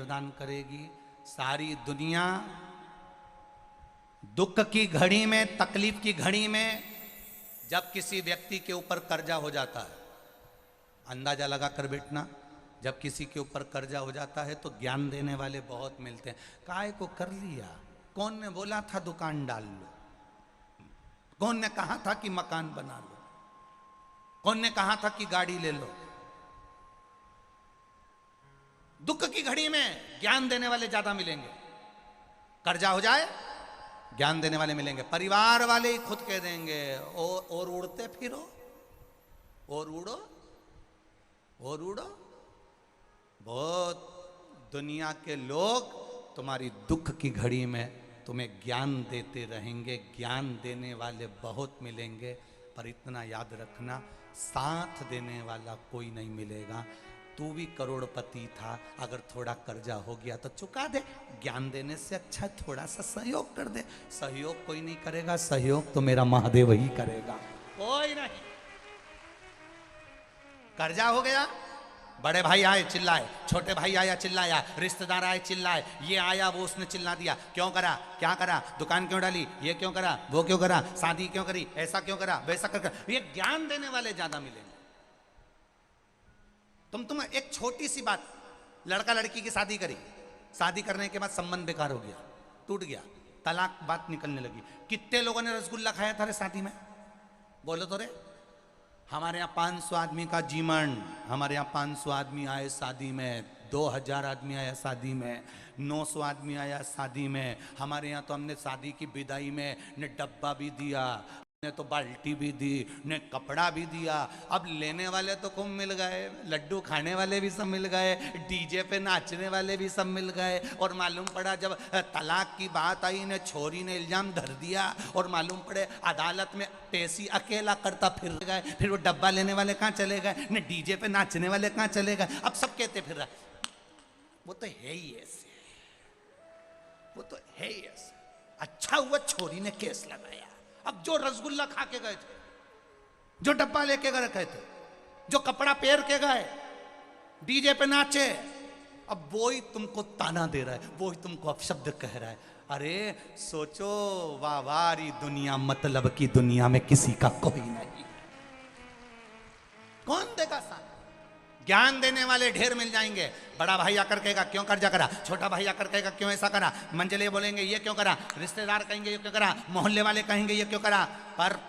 प्रदान करेगी। सारी दुनिया दुख की घड़ी में, तकलीफ की घड़ी में, जब किसी व्यक्ति के ऊपर कर्जा हो जाता है, अंदाजा लगा कर बैठना, जब किसी के ऊपर कर्जा हो जाता है तो ज्ञान देने वाले बहुत मिलते हैं। काय को कर लिया? कौन ने बोला था दुकान डाल लो? कौन ने कहा था कि मकान बना लो? कौन ने कहा था कि गाड़ी ले लो? दुख की घड़ी में ज्ञान देने वाले ज्यादा मिलेंगे। कर्जा हो जाए, ज्ञान देने वाले मिलेंगे। परिवार वाले ही खुद कह देंगे और उड़ते फिरो, और उड़ो, और उड़ो। बहुत दुनिया के लोग तुम्हारी दुख की घड़ी में तुम्हें ज्ञान देते रहेंगे। ज्ञान देने वाले बहुत मिलेंगे, पर इतना याद रखना, साथ देने वाला कोई नहीं मिलेगा। तू भी करोड़पति था, अगर थोड़ा कर्जा हो गया तो चुका दे। ज्ञान देने से अच्छा थोड़ा सा सहयोग कर दे। सहयोग कोई नहीं करेगा, सहयोग तो मेरा महादेव ही करेगा, कोई नहीं। कर्जा हो गया, बड़े भाई आए चिल्लाए, छोटे भाई आया चिल्लाया, रिश्तेदार आए चिल्लाए, ये आया वो उसने चिल्ला दिया। क्यों करा? क्या करा? दुकान क्यों डाली? ये क्यों करा? वो क्यों करा? शादी क्यों करी? ऐसा क्यों करा? वैसा कर। ये ज्ञान देने वाले ज्यादा मिलेंगे। तुम एक छोटी सी बात, लड़का लड़की की शादी करी, शादी करने के बाद संबंध बेकार हो गया, टूट गया, तलाक बात निकलने लगी। कितने लोगों ने रसगुल्ला खाया था रे शादी में? बोलो तो रे। हमारे यहाँ 500 आदमी का जीवन, हमारे यहाँ 500 आदमी आए शादी में, 2000 आदमी आया शादी में, 900 आदमी आया शादी में। हमारे यहाँ तो हमने शादी की विदाई में ने डब्बा भी दिया, ने तो बाल्टी भी दी, ने कपड़ा भी दिया। अब लेने वाले तो खूब मिल गए, लड्डू खाने वाले भी सब मिल गए, डीजे पे नाचने वाले भी सब मिल गए। और मालूम पड़ा जब तलाक की बात आई ने छोरी ने इल्जाम धर दिया, और मालूम पड़े अदालत में पेशी अकेला करता फिर गए। फिर वो डब्बा लेने वाले कहाँ चले गए, ने डीजे पे नाचने वाले कहाँ चले गए। अब सब कहते फिर वो तो है ही ऐसे, वो तो है ही ऐसे। अच्छा हुआ छोरी ने केस लगाया। अब जो रसगुल्ला खा के गए थे, जो डब्बा लेके गए थे, जो कपड़ा पहन के गए, डीजे पे नाचे, अब वो ही तुमको ताना दे रहा है, वो ही तुमको अपशब्द कह रहा है। अरे सोचो, वावारी दुनिया, मतलब की दुनिया में किसी का कोई नहीं। कौन देगा साथ? ज्ञान देने वाले ढेर मिल जाएंगे। बड़ा भाई आकर कहेगा क्यों कर्जा करा, छोटा भाई आकर कहेगा क्यों ऐसा करा, मंजले बोलेंगे ये क्यों करा, रिश्तेदार कहेंगे ये क्यों करा, मोहल्ले वाले कहेंगे ये क्यों करा। पर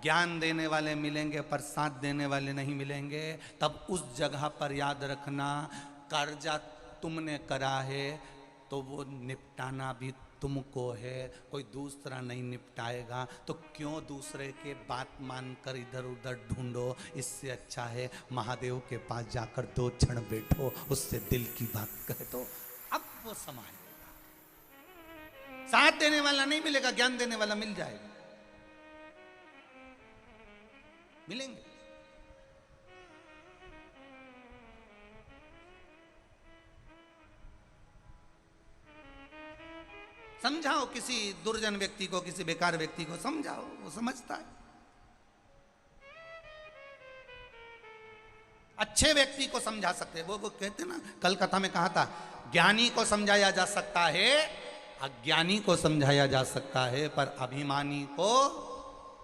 ज्ञान देने वाले मिलेंगे, पर साथ देने वाले नहीं मिलेंगे। तब उस जगह पर याद रखना, कर्जा तुमने करा है तो वो निपटाना भी तुमको है, कोई दूसरा नहीं निपटाएगा। तो क्यों दूसरे के बात मानकर इधर उधर ढूंढो। इससे अच्छा है महादेव के पास जाकर 2 क्षण बैठो, उससे दिल की बात कह दो, अब वो संभालेगा। साथ देने वाला नहीं मिलेगा, ज्ञान देने वाला मिल जाएगा, मिलेंगे। समझाओ किसी दुर्जन व्यक्ति को, किसी बेकार व्यक्ति को समझाओ, वो समझता है। अच्छे व्यक्ति को समझा सकते, वो कहते ना, कल कथा में कहा था, ज्ञानी को समझाया जा सकता है, अज्ञानी को समझाया जा सकता है, पर अभिमानी को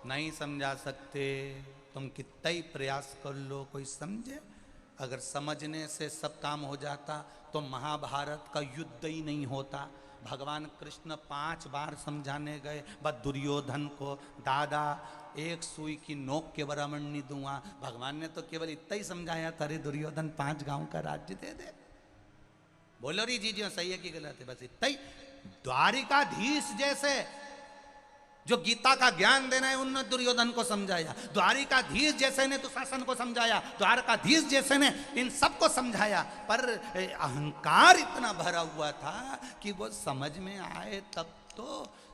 नहीं समझा सकते। तुम कितना ही प्रयास कर लो, कोई समझे? अगर समझने से सब काम हो जाता तो महाभारत का युद्ध ही नहीं होता। भगवान कृष्ण 5 बार समझाने गए, बस दुर्योधन को, दादा एक सुई की नोक के बराबर नहीं दूंगा। भगवान ने तो केवल इतना ही समझाया था, रे दुर्योधन 5 गांव का राज्य दे दे। बोलो री जी जी सही है कि गलत है? बस इतना ही। द्वारिकाधीश जैसे जो गीता का ज्ञान देना है, उन्होंने दुर्योधन को समझाया। द्वारिकाधीश जैसे ने तो शासन को समझाया, द्वारकाधीश जैसे ने इन सबको समझाया। पर अहंकार इतना भरा हुआ था कि वो समझ में आए तब तो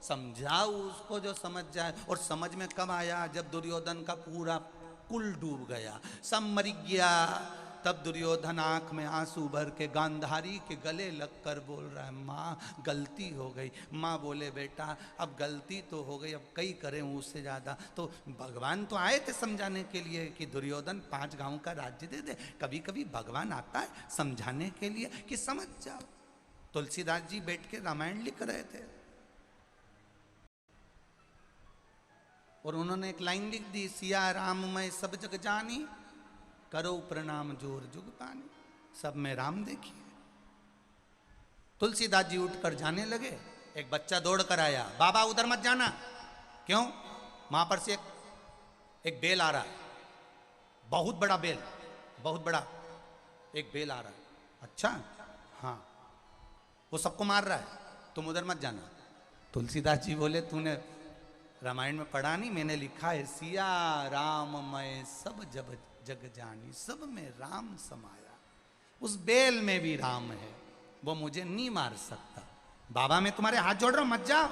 समझाओ उसको जो समझ जाए। और समझ में कब आया? जब दुर्योधन का पूरा कुल डूब गया, सब मर गया। तब दुर्योधन आंख में आंसू भर के गांधारी के गले लगकर बोल रहा है, माँ गलती हो गई। माँ बोले बेटा अब गलती तो हो गई, अब कई करें उससे ज़्यादा। तो भगवान तो आए थे समझाने के लिए कि दुर्योधन 5 गांव का राज्य दे दे। कभी कभी भगवान आता है समझाने के लिए कि समझ जाओ। तुलसीदास जी बैठ के रामायण लिख रहे थे और उन्होंने एक लाइन लिख दी, सिया राम मैं सब जग जानी, करो प्रणाम जोर जुग पानी। सब में राम देखिए। तुलसीदास जी उठकर जाने लगे, एक बच्चा दौड़ कर आया, बाबा उधर मत जाना। क्यों? वहां पर से एक बेल आ रहा है, बहुत बड़ा बेल, बहुत बड़ा एक बेल आ रहा है। अच्छा, हाँ, वो सबको मार रहा है, तुम उधर मत जाना। तुलसीदास जी बोले, तूने रामायण में पढ़ा नहीं? मैंने लिखा है, सिया राम मैं सब जब जग जानी, सब में राम समाया। उस बेल में भी राम है, वो मुझे नहीं मार सकता। बाबा मैं तुम्हारे हाथ जोड़ रहा हूं, मत जाओ।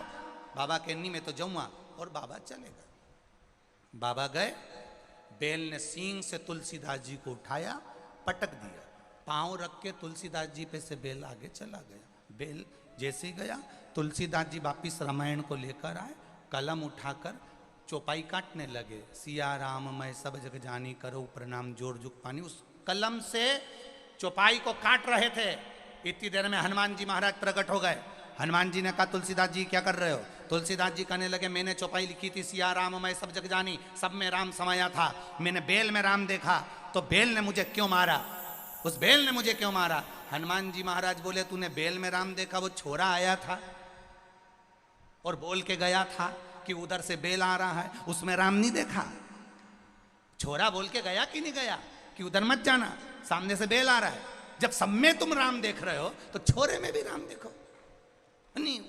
बाबा कह नहीं मैं तो जाऊंगा, और बाबा चले गए। बाबा गए, बेल ने सींग से तुलसीदास जी को उठाया, पटक दिया, पांव रख के तुलसीदास जी पे से बेल आगे चला गया। बेल जैसे ही गया, तुलसीदास जी वापिस रामायण को लेकर आए, कलम उठाकर चौपाई काटने लगे। सिया राम मैं सब जग जानी, करो प्रणाम जोर जुग पानी। उस कलम से चौपाई को काट रहे थे, इतनी देर में हनुमान जी महाराज प्रकट हो गए। हनुमान जी ने कहा, तुलसीदास जी क्या कर रहे हो? तुलसीदास जी कहने लगे, मैंने चौपाई लिखी थी, सिया राम मैं सब जग जानी, सब में राम समाया था। मैंने बेल में राम देखा, तो बेल ने मुझे क्यों मारा? उस बेल ने मुझे क्यों मारा? हनुमान जी महाराज बोले, तूने बेल में राम देखा? वो छोरा आया था और बोल के गया था कि उधर से बेल आ रहा है, उसमें राम नहीं देखा? छोरा बोल के गया कि नहीं गया कि उधर मत जाना, सामने से बेल आ रहा है? जब सब में तुम राम देख रहे हो, तो छोरे में भी राम देखो। नहीं,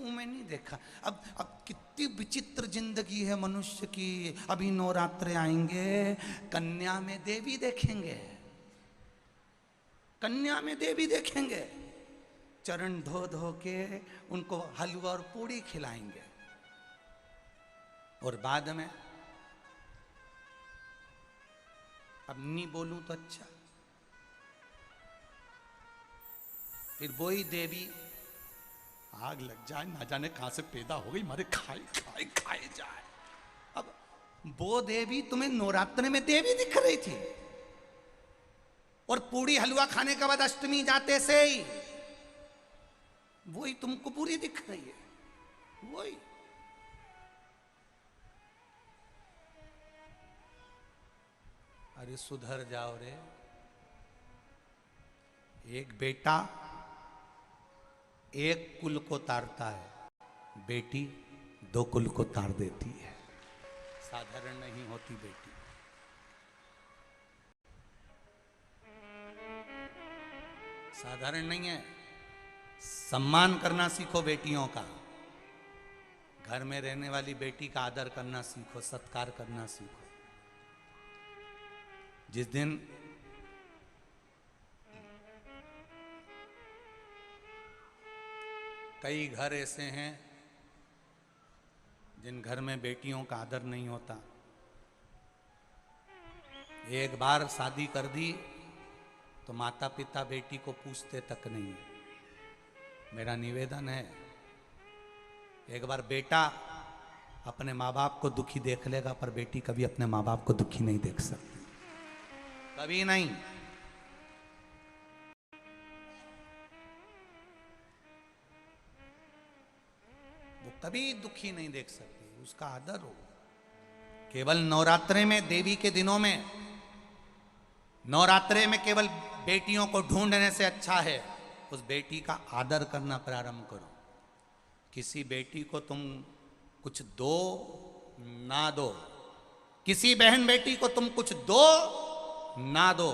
मैं नहीं देखा। अब कितनी विचित्र जिंदगी है मनुष्य की। अभी नवरात्रे आएंगे, कन्या में देवी देखेंगे, कन्या में देवी देखेंगे, चरण धो धो के उनको हलवा और पूड़ी खिलाएंगे, और बाद में, अब नहीं बोलूं तो अच्छा, फिर वही देवी आग लग जाए, ना जाने कहां से पैदा हो गई, मारे खाए खाए खाए जाए। अब वो देवी तुम्हें नवरात्र में देवी दिख रही थी, और पूरी हलवा खाने के बाद अष्टमी जाते से ही वही तुमको पूरी दिख रही है। वही अरे सुधर जाओ रे। एक बेटा एक कुल को तारता है, बेटी दो कुल को तार देती है। साधारण नहीं होती बेटी। साधारण नहीं है। सम्मान करना सीखो बेटियों का, घर में रहने वाली बेटी का आदर करना सीखो, सत्कार करना सीखो। जिस दिन कई घर ऐसे हैं जिन घर में बेटियों का आदर नहीं होता। एक बार शादी कर दी तो माता पिता बेटी को पूछते तक नहीं। मेरा निवेदन है, एक बार बेटा अपने माँ बाप को दुखी देख लेगा, पर बेटी कभी अपने माँ बाप को दुखी नहीं देख सकती, कभी नहीं। वो कभी दुखी नहीं देख सकती, उसका आदर हो। केवल नवरात्रे में, देवी के दिनों में, नवरात्रे में केवल बेटियों को ढूंढने से अच्छा है उस बेटी का आदर करना प्रारंभ करो। किसी बेटी को तुम कुछ दो ना दो, किसी बहन बेटी को तुम कुछ दो ना दो,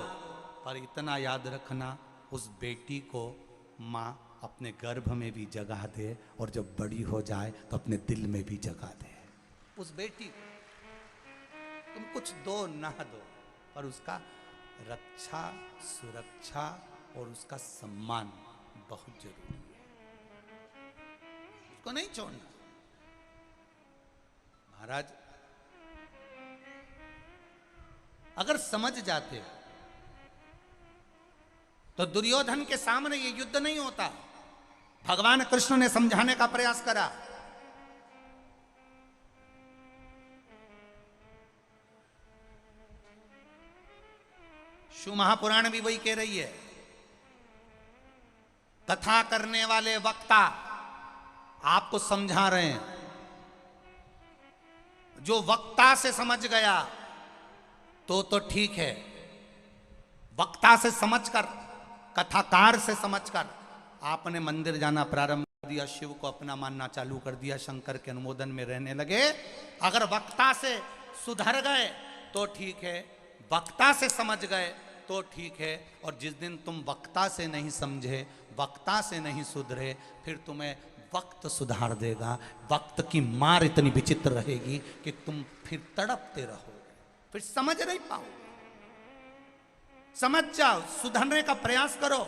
पर इतना याद रखना, उस बेटी को माँ अपने गर्भ में भी जगा दे, और जब बड़ी हो जाए तो अपने दिल में भी जगा दे। उस बेटी को तुम कुछ दो ना दो, पर उसका रक्षा, सुरक्षा और उसका सम्मान बहुत जरूरी है। उसको नहीं छोड़ना। महाराज अगर समझ जाते तो दुर्योधन के सामने ये युद्ध नहीं होता। भगवान कृष्ण ने समझाने का प्रयास करा। शिव महापुराण भी वही कह रही है। कथा करने वाले वक्ता आपको समझा रहे हैं। जो वक्ता से समझ गया तो ठीक है, वक्ता से समझकर, कथाकार से समझकर आपने मंदिर जाना प्रारंभ कर दिया, शिव को अपना मानना चालू कर दिया, शंकर के अनुमोदन में रहने लगे। अगर वक्ता से सुधर गए तो ठीक है, वक्ता से समझ गए तो ठीक है। और जिस दिन तुम वक्ता से नहीं समझे, वक्ता से नहीं सुधरे, फिर तुम्हें वक्त सुधार देगा। वक्त की मार इतनी विचित्र रहेगी कि तुम फिर तड़पते रहोगे, फिर समझ नहीं पाओगे। समझ जाओ, सुधरने का प्रयास करो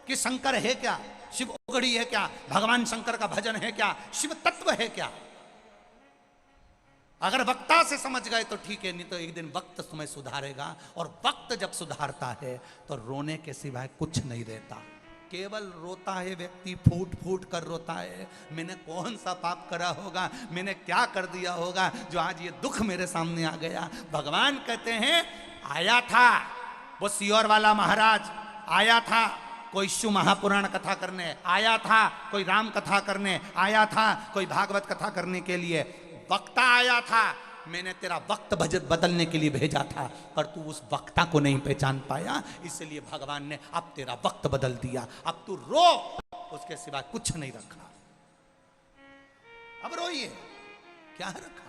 कि शंकर है क्या, शिव ओगड़ी है क्या, भगवान शंकर का भजन है क्या, शिव तत्व है क्या। अगर वक्ता से समझ गए तो ठीक है, नहीं तो एक दिन वक्त तुम्हें सुधारेगा। और वक्त जब सुधारता है तो रोने के सिवाय कुछ नहीं रहता। केवल रोता है व्यक्ति, फूट फूट कर रोता है। मैंने कौन सा पाप करा होगा, मैंने क्या कर दिया होगा जो आज ये दुख मेरे सामने आ गया। भगवान कहते हैं आया था वो सियोर वाला महाराज, आया था कोई शिव महापुराण कथा करने, आया था कोई राम कथा करने, आया था कोई भागवत कथा करने के लिए। वक्ता आया था, मैंने तेरा वक्त बजट बदलने के लिए भेजा था, पर तू उस वक्ता को नहीं पहचान पाया, इसलिए भगवान ने अब तेरा वक्त बदल दिया। अब तू रो, उसके सिवा कुछ नहीं रखा। अब रोइए, क्या रखा।